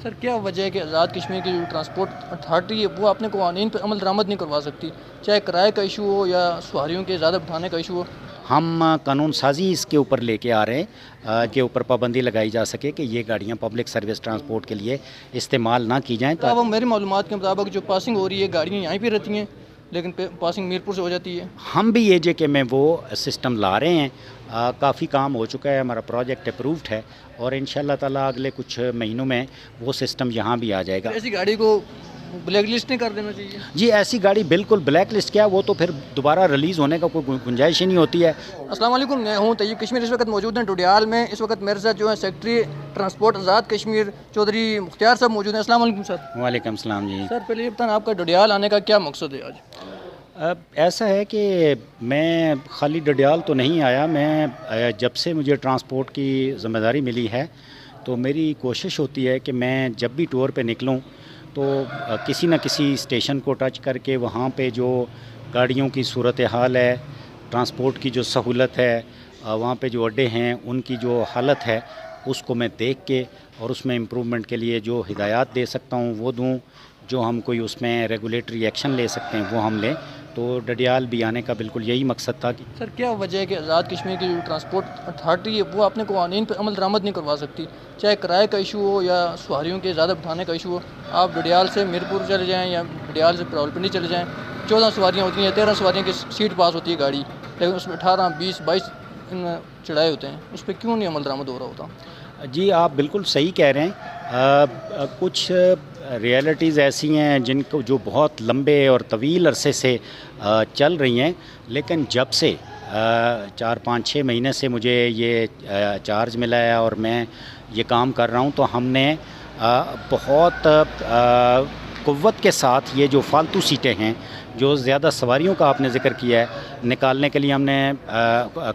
سر کیا وجہ ہے کہ آزاد کشمیر کی جو ٹرانسپورٹ اتھارٹی ہے وہ اپنے قوانین پر عمل درآمد نہیں کروا سکتی، چاہے کرائے کا ایشو ہو یا سواریوں کے زیادہ بٹھانے کا ایشو ہو؟ ہم قانون سازی اس کے اوپر لے کے آ رہے ہیں کہ اوپر پابندی لگائی جا سکے کہ یہ گاڑیاں پبلک سروس ٹرانسپورٹ کے لیے استعمال نہ کی جائیں. اب میری معلومات کے مطابق جو پاسنگ ہو رہی ہے گاڑیاں یہیں پہ رہتی ہیں لیکن پاسنگ میرپور سے ہو جاتی ہے. ہم بھی یہ کہ میں وہ سسٹم لا رہے ہیں. کافی کام ہو چکا ہے، ہمارا پروجیکٹ اپرووڈ ہے اور انشاءاللہ تعالیٰ اگلے کچھ مہینوں میں وہ سسٹم یہاں بھی آ جائے گا. ایسی گاڑی کو بلیک لسٹ نہیں کر دینا چاہیے؟ جی ایسی گاڑی بالکل بلیک لسٹ کیا، وہ تو پھر دوبارہ ریلیز ہونے کا کوئی گنجائش ہی نہیں ہوتی ہے. السلام علیکم، میں ہوں طیب کشمیر، اس وقت موجود ہیں ڈوڈیال میں. اس وقت میرے ساتھ جو ہے سیکٹری ٹرانسپورٹ آزاد کشمیر چودھری مختار صاحب موجود ہیں. السلام علیکم سر. وعلیکم السلام. جی سر پہلے یہ بتائیں آپ کا ڈوڈیال آنے کا کیا مقصد ہے آج؟ ایسا ہے کہ میں خالی ڈڈیال تو نہیں آیا. میں جب سے مجھے ٹرانسپورٹ کی ذمہ داری ملی ہے تو میری کوشش ہوتی ہے کہ میں جب بھی ٹور پہ نکلوں تو کسی نہ کسی اسٹیشن کو ٹچ کر کے وہاں پہ جو گاڑیوں کی صورتحال ہے، ٹرانسپورٹ کی جو سہولت ہے، وہاں پہ جو اڈے ہیں ان کی جو حالت ہے اس کو میں دیکھ کے اور اس میں امپرومنٹ کے لیے جو ہدایات دے سکتا ہوں وہ دوں. جو ہم کوئی اس میں ریگولیٹری ایکشن لے سکتے ہیں وہ ہم لیں. تو ڈڈیال بھی آنے کا بالکل یہی مقصد تھا. سر کیا وجہ ہے کہ آزاد کشمیر کی جو ٹرانسپورٹ اتھارٹی ہے وہ اپنے قوانین پر عمل درآمد نہیں کروا سکتی، چاہے کرائے کا ایشو ہو یا سواریوں کے زیادہ بٹھانے کا ایشو ہو؟ آپ ڈڈیال سے میرپور چلے جائیں یا ڈڈیال سے راولپنڈی چلے جائیں، 14 سواریاں ہوتی ہیں، 13 سواریوں کی سیٹ پاس ہوتی ہے گاڑی، لیکن اس میں 18 20 22 ان میں چڑھائے ہوتے ہیں. اس پہ کیوں نہیں عمل درآمد ہو رہا ہوتا؟ جی آپ بالکل صحیح کہہ رہے ہیں. کچھ ریئلٹیز ایسی ہیں جن کو جو بہت لمبے اور طویل عرصے سے چل رہی ہیں، لیکن جب سے 4-5-6 مہینے سے مجھے یہ چارج ملا ہے اور میں یہ کام کر رہا ہوں تو ہم نے بہت قوت کے ساتھ یہ جو فالتو سیٹیں ہیں، جو زیادہ سواریوں کا آپ نے ذکر کیا ہے، نکالنے کے لیے ہم نے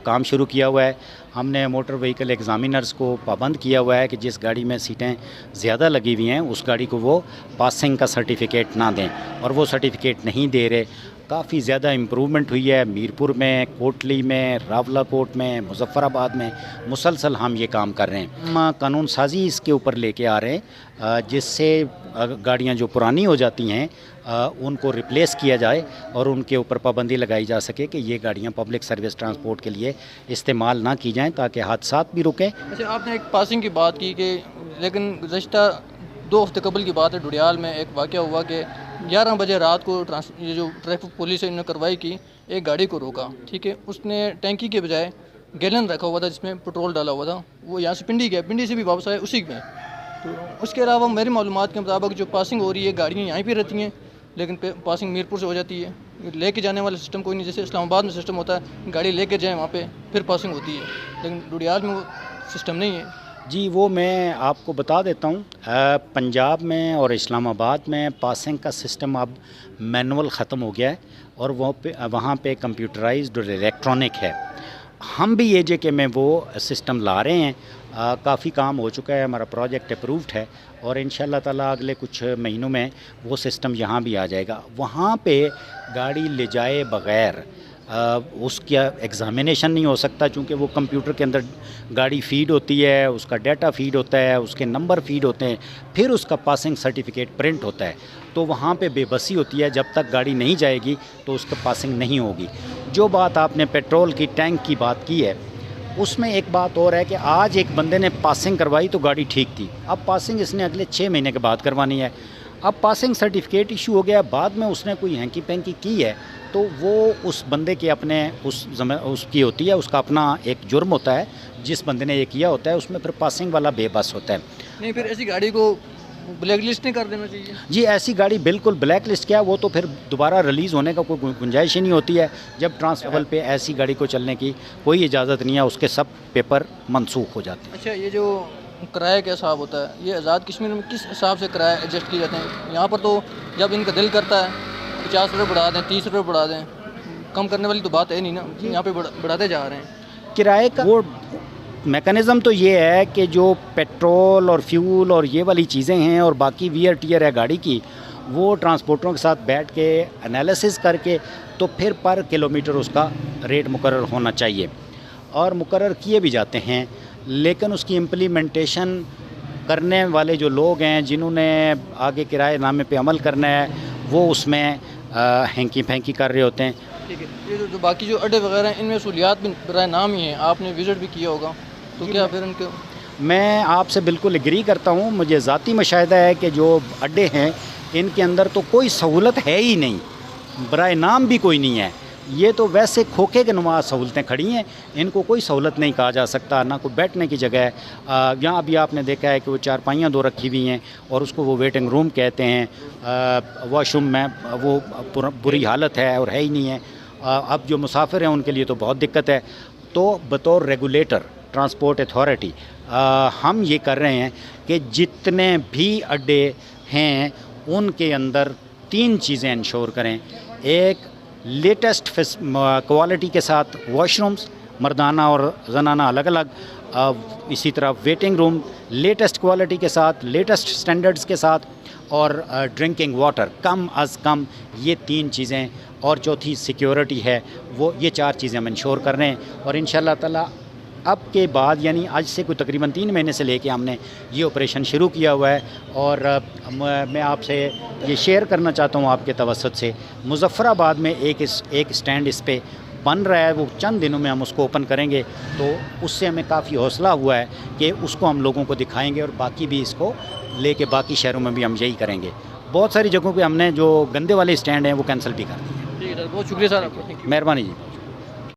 کام شروع کیا ہوا ہے. ہم نے موٹر وہیکل ایگزامینرز کو پابند کیا ہوا ہے کہ جس گاڑی میں سیٹیں زیادہ لگی ہوئی ہیں اس گاڑی کو وہ پاسنگ کا سرٹیفکیٹ نہ دیں، اور وہ سرٹیفکیٹ نہیں دے رہے. کافی زیادہ امپرومنٹ ہوئی ہے میرپور میں، کوٹلی میں، راولا کوٹ میں، مظفر آباد میں. مسلسل ہم یہ کام کر رہے ہیں. ہم قانون سازی اس کے اوپر لے کے آ رہے ہیں جس سے گاڑیاں جو پرانی ہو جاتی ہیں ان کو ریپلیس کیا جائے اور ان کے اوپر پابندی لگائی جا سکے کہ یہ گاڑیاں پبلک سروس ٹرانسپورٹ کے لیے استعمال نہ کی جائیں تاکہ حادثات بھی رکیں. اچھا آپ نے ایک پاسنگ کی بات کی کہ لیکن گزشتہ 2 ہفتے قبل کی بات ہے، ڈوڈیال میں ایک واقعہ ہوا کہ 11 بجے رات کو یہ جو ٹریفک پولیس نے کارروائی کی، ایک گاڑی کو روکا، ٹھیک ہے. اس نے ٹینکی کے بجائے گیلن رکھا ہوا تھا جس میں پٹرول ڈالا ہوا تھا. وہ یہاں سے پنڈی گیا، پنڈی سے بھی واپس آئے اسی میں. تو اس کے علاوہ میری معلومات کے مطابق جو پاسنگ ہو رہی ہے گاڑیاں یہیں پہ رہتی ہیں لیکن پاسنگ میرپور سے ہو جاتی ہے. لے کے جانے والا سسٹم کوئی نہیں، جیسے اسلام آباد میں سسٹم ہوتا ہے گاڑی لے کے جائیں وہاں پہ پھر پاسنگ ہوتی ہے، لیکن ڈوڈیال میں وہ سسٹم نہیں ہے. جی وہ میں آپ کو بتا دیتا ہوں. پنجاب میں اور اسلام آباد میں پاسنگ کا سسٹم اب مینول ختم ہو گیا ہے اور وہاں پہ کمپیوٹرائزڈ اور الیکٹرانک ہے. ہم بھی یہ کہ میں وہ سسٹم لا رہے ہیں. کافی کام ہو چکا ہے، ہمارا پروجیکٹ اپرووڈ ہے اور انشاءاللہ تعالیٰ اگلے کچھ مہینوں میں وہ سسٹم یہاں بھی آ جائے گا. وہاں پہ گاڑی لے جائے بغیر اس کا ایگزامینیشن نہیں ہو سکتا، چونکہ وہ کمپیوٹر کے اندر گاڑی فیڈ ہوتی ہے، اس کا ڈیٹا فیڈ ہوتا ہے، اس کے نمبر فیڈ ہوتے ہیں، پھر اس کا پاسنگ سرٹیفکیٹ پرنٹ ہوتا ہے. تو وہاں پہ بے بسی ہوتی ہے، جب تک گاڑی نہیں جائے گی تو اس کا پاسنگ نہیں ہوگی. جو بات آپ نے پیٹرول کی ٹینک کی بات کی ہے، اس میں ایک بات اور ہے کہ آج ایک بندے نے پاسنگ کروائی تو گاڑی ٹھیک تھی، اب پاسنگ اس نے اگلے 6 مہینے کے بعد کروانی ہے. اب پاسنگ سرٹیفکیٹ ایشو ہو گیا، بعد میں اس نے کوئی ہینکی پینکی کی ہے تو وہ اس بندے کے اپنے اس کی ہوتی ہے، اس کا اپنا ایک جرم ہوتا ہے. جس بندے نے یہ کیا ہوتا ہے اس میں پھر پاسنگ والا بے بس ہوتا ہے. نہیں پھر ایسی گاڑی کو بلیک لسٹ نہیں کر دینا چاہیے؟ جی ایسی گاڑی بالکل بلیک لسٹ کیا، وہ تو پھر دوبارہ ریلیز ہونے کا کوئی گنجائش ہی نہیں ہوتی ہے. جب ٹرانسپورٹ پہ ایسی گاڑی کو چلنے کی کوئی اجازت نہیں ہے، اس کے سب پیپر منسوخ ہو جاتے ہیں. اچھا یہ جو کرایہ کا حساب ہوتا ہے یہ آزاد کشمیر میں کس حساب سے کرایہ ایڈجسٹ کیے جاتے ہیں؟ یہاں پر تو جب ان کا دل کرتا ہے 50 روپے بڑھا دیں، 30 روپے بڑھا دیں، کم کرنے والی تو بات ہے نہیں نا. یہاں پہ بڑھاتے جا رہے ہیں. کرائے کا وہ میکانزم تو یہ ہے کہ جو پیٹرول اور فیول اور یہ والی چیزیں ہیں اور باقی ویئر ٹیئر ہے گاڑی کی، وہ ٹرانسپورٹروں کے ساتھ بیٹھ کے انالیسس کر کے تو پھر پر کلومیٹر اس کا ریٹ مقرر ہونا چاہیے اور مقرر کیے بھی جاتے ہیں. لیکن اس کی امپلیمنٹیشن کرنے والے جو لوگ ہیں جنہوں نے آگے کرائے نامے پہ عمل کرنا ہے وہ اس میں ہینکی پھینکی کر رہے ہوتے ہیں. ٹھیک ہے. یہ جو باقی جو اڈے وغیرہ ہیں ان میں سہولیات بھی برائے نام ہی ہیں, آپ نے وزٹ بھی کیا ہوگا, تو کیا پھر ان کے میں آپ سے بالکل ایگری کرتا ہوں. مجھے ذاتی مشاہدہ ہے کہ جو اڈے ہیں ان کے اندر تو کوئی سہولت ہے ہی نہیں, برائے نام بھی کوئی نہیں ہے. یہ تو ویسے کھوکھے کے نما سہولتیں کھڑی ہیں, ان کو کوئی سہولت نہیں کہا جا سکتا, نہ کوئی بیٹھنے کی جگہ ہے. یہاں ابھی آپ نے دیکھا ہے کہ وہ چارپائیاں دو رکھی ہوئی ہیں اور اس کو وہ ویٹنگ روم کہتے ہیں. واش روم میں وہ بری حالت ہے اور ہے ہی نہیں ہے. اب جو مسافر ہیں ان کے لیے تو بہت دقت ہے. تو بطور ریگولیٹر ٹرانسپورٹ اتھارٹی ہم یہ کر رہے ہیں کہ جتنے بھی اڈے ہیں ان کے اندر 3 چیزیں انشور کریں. ایک, لیٹسٹ کوالٹی کے ساتھ واش رومز, مردانہ اور زنانہ الگ الگ. اسی طرح ویٹنگ روم لیٹسٹ کوالٹی کے ساتھ, لیٹسٹ سٹینڈرڈز کے ساتھ, اور ڈرنکنگ واٹر کم از کم. یہ 3 چیزیں, اور چوتھی سیکیورٹی ہے. وہ یہ 4 چیزیں ہم انشور کر رہے ہیں. اور انشاءاللہ تعالی اب کے بعد یعنی آج سے کوئی تقریباً 3 مہینے سے لے کے ہم نے یہ آپریشن شروع کیا ہوا ہے. اور میں آپ سے یہ شیئر کرنا چاہتا ہوں آپ کے توسط سے, مظفر آباد میں ایک اسٹینڈ اس پہ بن رہا ہے. وہ چند دنوں میں ہم اس کو اوپن کریں گے, تو اس سے ہمیں کافی حوصلہ ہوا ہے کہ اس کو ہم لوگوں کو دکھائیں گے, اور باقی بھی اس کو لے کے باقی شہروں میں بھی ہم یہی کریں گے. بہت ساری جگہوں پہ ہم نے جو گندے والے اسٹینڈ ہیں وہ کینسل بھی کر دیے. ٹھیک ہے سر, بہت شکریہ سر آپ کا. مہربانی جی.